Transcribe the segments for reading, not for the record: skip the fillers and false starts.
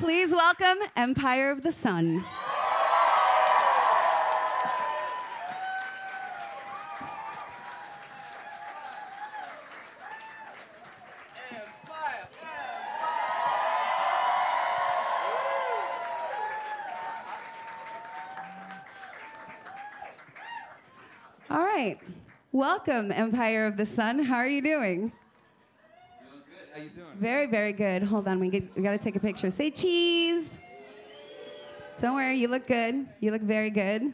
Please welcome Empire of the Sun. All right. Welcome, Empire of the Sun. How are you doing? Doing good. How you doing? Very, very good. Hold on, we got to take a picture. Say cheese. Don't worry, you look good. You look very good.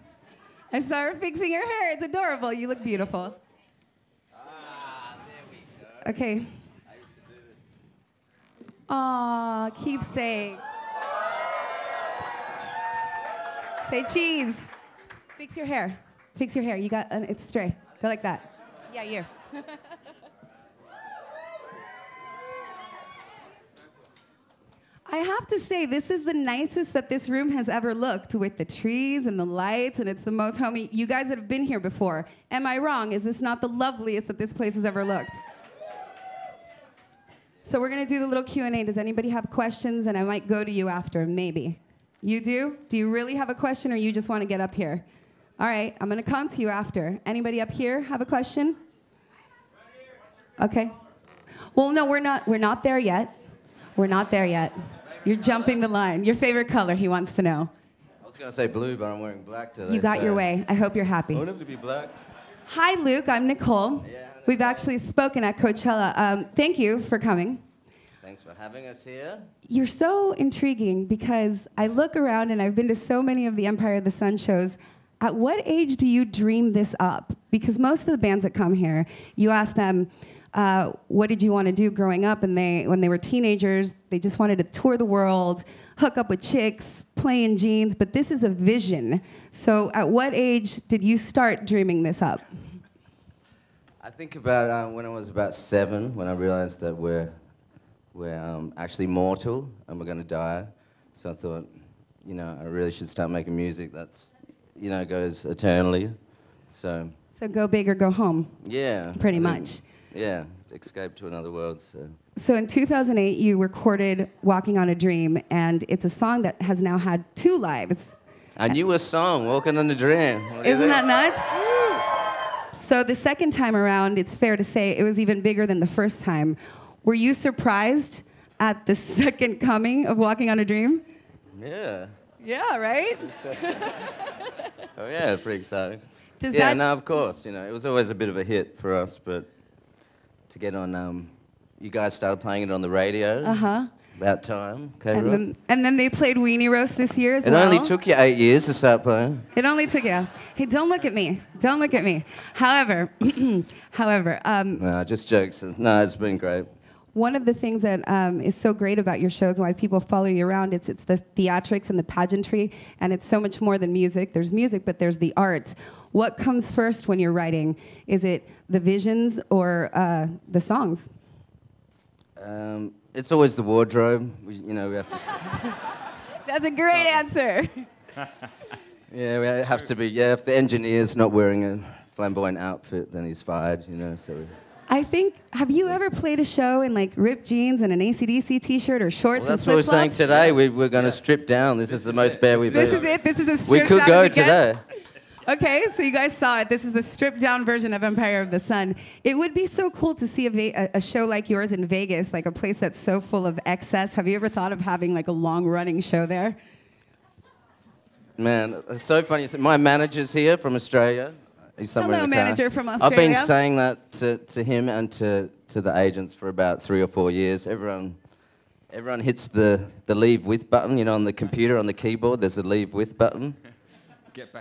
I saw her fixing her hair. It's adorable. You look beautiful. Ah, there we go. Okay. I used to do this. Aw, keepsake. Say cheese. Fix your hair. Fix your hair. You got, it's straight. Go like that. Yeah, you. I have to say, this is the nicest that this room has ever looked, with the trees and the lights, and it's the most homey. You guys that have been here before, am I wrong? Is this not the loveliest that this place has ever looked? So we're gonna do the little Q&A. Does anybody have questions? And I might go to you after, maybe. You do? Do you really have a question, or you just want to get up here? All right, I'm gonna come to you after. Anybody up here have a question? Okay. Well, no, we're not there yet. We're not there yet. You're jumping the line. Your favorite color, he wants to know. I was going to say blue, but I'm wearing black today. You got your way. I hope you're happy. I want him to be black. Hi, Luke. I'm Nicole. Yeah, We've actually spoken at Coachella. Thank you for coming. Thanks for having us here. You're so intriguing because I look around and I've been to so many of the Empire of the Sun shows. At what age do you dream this up? Because most of the bands that come here, you ask them, what did you want to do growing up? And when they were teenagers, they just wanted to tour the world, hook up with chicks, play in jeans. But this is a vision. So at what age did you start dreaming this up? I think about when I was about 7, when I realized that we're actually mortal and we're going to die. So I thought, you know, I really should start making music that's, you know, goes eternally. So go big or go home. Yeah. Pretty much. Yeah, escape to another world. So in 2008, you recorded Walking on a Dream, and it's a song that has now had 2 lives. A newer song, Walking on a Dream. Isn't that nuts? So the second time around, it's fair to say it was even bigger than the first time. Were you surprised at the second coming of Walking on a Dream? Yeah. Yeah, right? Oh yeah, pretty exciting. No, of course. You know, it was always a bit of a hit for us, but to get on, you guys started playing it on the radio. About time. KROQ. And then they played Weenie Roast this year as well. It only took you 8 years to start playing. It only took you. Hey, don't look at me. Don't look at me. However, No, just jokes. No, it's been great. One of the things that is so great about your shows, why people follow you around, it's the theatrics and the pageantry, and it's so much more than music. There's music, but there's the art. What comes first when you're writing? Is it the visions or the songs? It's always the wardrobe. We have to... That's a great answer. Yeah, we have to be. Yeah, if the engineer's not wearing a flamboyant outfit, then he's fired. You know, so. I think, have you ever played a show in like ripped jeans and an AC/DC t-shirt or shorts and that's what we're saying today. We're going to strip down. This is the most bare we've been. This is it. This is as stripped We could down go as it gets. today. Okay, so you guys saw it. This is the stripped-down version of Empire of the Sun. It would be so cool to see a show like yours in Vegas, like a place that's so full of excess. Have you ever thought of having like a long-running show there? Man, it's so funny. My manager's here from Australia. He's somewhere Hello, in the car. manager from Australia. I've been saying that to him and to the agents for about 3 or 4 years. Everyone hits the leave with button, you know, on the computer, on the keyboard. There's a leave with button.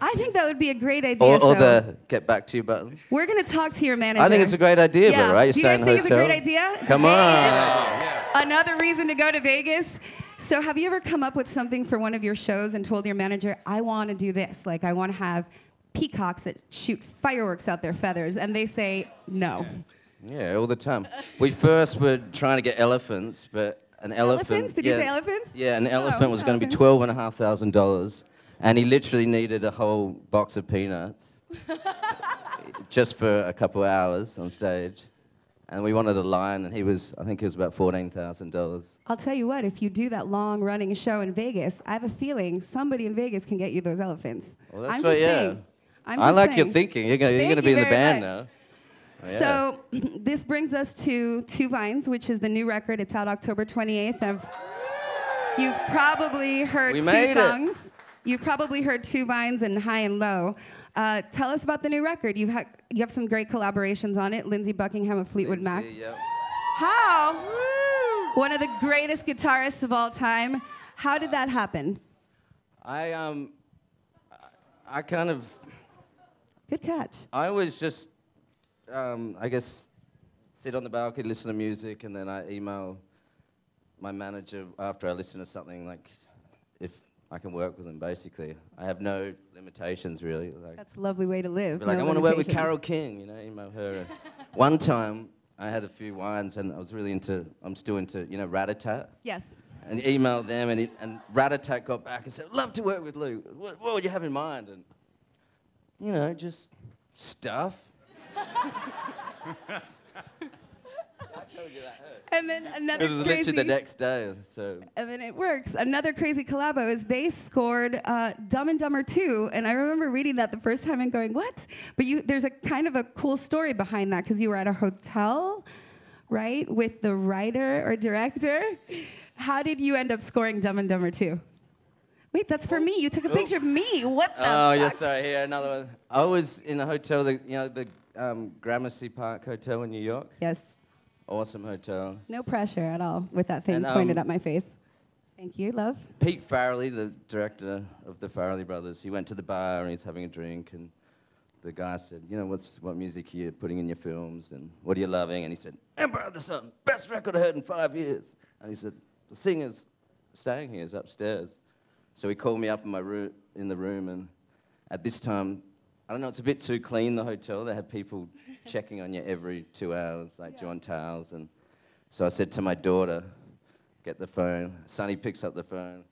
I think that would be a great idea. Or the get back to you button. We're going to talk to your manager. I think it's a great idea, yeah. but right? Do you guys think it's a great idea? Come on. Another reason to go to Vegas. So have you ever come up with something for one of your shows and told your manager, I want to do this. Like, I want to have peacocks that shoot fireworks out their feathers. And they say, no. Yeah, all the time. We first were trying to get elephants, but an elephant... Elephants? Did you say elephants? Yeah, an elephant was going to be $12,500. And he literally needed a whole box of peanuts just for a couple of hours on stage. And we wanted a line, and I think it was about $14,000. I'll tell you what, if you do that long-running show in Vegas, I have a feeling somebody in Vegas can get you those elephants. Well, that's I'm right, just yeah. saying. I like your saying. thinking. You're going to be in the band now. Oh, yeah. So this brings us to Two Vines, which is the new record. It's out October 28th. You've probably heard two songs. You've probably heard Two Vines and High and Low. Tell us about the new record. You have some great collaborations on it. Lindsey Buckingham of Fleetwood Mac. Yep. How? Woo! One of the greatest guitarists of all time. How did that happen? I kind of... Good catch. I always just, I guess, sit on the balcony, listen to music, and then I email my manager after I listen to something, like, if I can work with them, basically. I have no limitations, really. Like, that's a lovely way to live. Like, I want to work with Carole King, you know, email her. One time, I had a few wines, and I was really I'm still into, you know, Rat-a-tat. Yes. And emailed them, and Rat-a-tat got back and said, love to work with Luke. What would you have in mind? And, you know, just stuff. And then another it was crazy... literally the next day, so... And then it works. Another crazy collabo is they scored Dumb and Dumber 2, and I remember reading that the first time and going, what? But there's a kind of a cool story behind that, because you were at a hotel, right, with the writer or director. How did you end up scoring Dumb and Dumber 2? Wait, that's for me. You took a picture of me. What the fuck? Yes, sorry. Here, another one. I was in a hotel, the Gramercy Park Hotel in New York. Yes. Awesome hotel. No pressure at all with that thing pointed at my face. Thank you, love. Pete Farrelly, the director of the Farrelly Brothers, he went to the bar and he's having a drink, and the guy said, you know, what music are you putting in your films, and what are you loving? And he said, Empire of the Sun, best record I heard in 5 years. And he said, the singer's staying here, is upstairs. So he called me up in the room, and at this time, I don't know, it's a bit too clean, the hotel. They had people checking on you every 2 hours, like John Towers. And so I said to my daughter, get the phone. Sonny picks up the phone.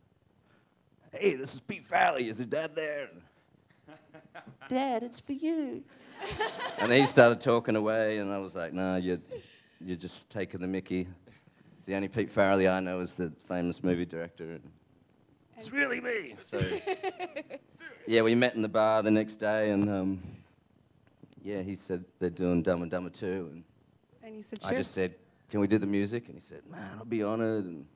Hey, this is Pete Farrelly. Is your dad there? Dad, it's for you. And he started talking away, and I was like, no, you're just taking the mickey. The only Pete Farrelly I know is the famous movie director. It's really me. So, yeah, we met in the bar the next day, and yeah, he said they're doing Dumb and Dumber 2, and you said, sure. I just said, can we do the music? And he said, man, I'll be honored. And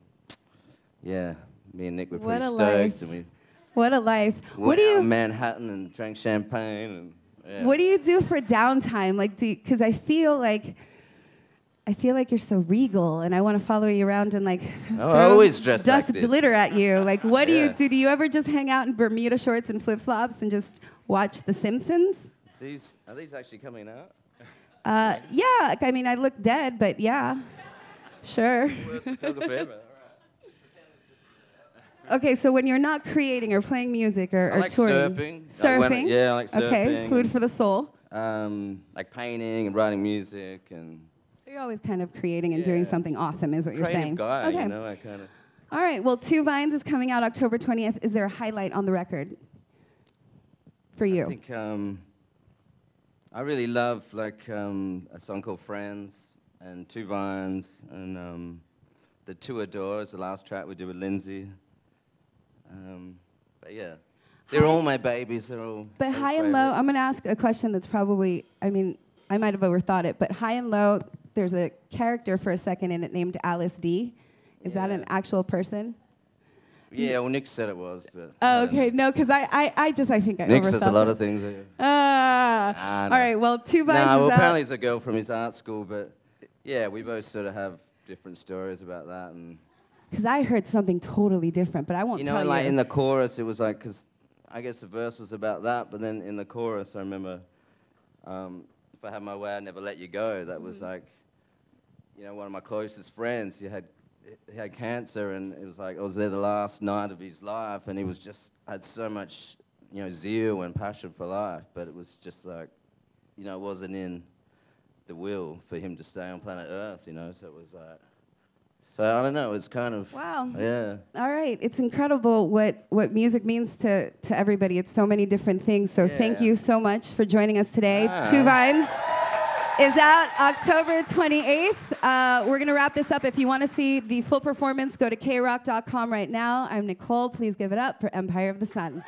yeah, me and Nick were pretty stoked. And what a life! What do you? Manhattan and drank champagne. And yeah. What do you do for downtime? Like, because I feel like you're so regal, and I want to follow you around and like I always dress like this. Glitter at you. Like, what do you do? Do you ever just hang out in Bermuda shorts and flip flops and just watch The Simpsons? Are these actually coming out? Yeah. I mean, I look dead, but yeah, sure. Worst photographer ever. Okay, so when you're not creating or playing music or I like touring, surfing. Yeah, I like surfing. Okay, food for the soul. Like painting and writing music and. So you're always kind of creating and doing something awesome, is what you're saying. Guy, okay. You know, I kind of. All right. Well, Two Vines is coming out October 20th. Is there a highlight on the record for you? I think I really love like a song called Friends and Two Vines and the Two Adores, the last track we did with Lindsay. But yeah, they're all my babies. They're all. But High and Low, I'm going to ask a question that's probably, I mean, I might have overthought it, but High and Low, there's a character for a second in it named Alice D. Is that an actual person? Yeah, well, Nick said it was, but... Oh, okay. No, because I think I Nick overthought says a lot of things. All right, well, Two Vines well, is apparently it's a girl from his art school, but yeah, we both sort of have different stories about that. And because I heard something totally different, but I won't tell you. You know, like in the chorus, it was like, because I guess the verse was about that, but then in the chorus, I remember, if I had my way, I'd never let you go. That was like, you know, one of my closest friends. He had cancer, and it was like I was there the last night of his life, and he was just had so much, you know, zeal and passion for life, but it was just like, you know, it wasn't in the will for him to stay on planet Earth, you know. So it was like, so I don't know. It's kind of wow. Yeah. All right, it's incredible what music means to everybody. It's so many different things. So thank you so much for joining us today, Two Vines. is out October 28th. We're going to wrap this up. If you want to see the full performance, go to KROQ.com right now. I'm Nicole. Please give it up for Empire of the Sun.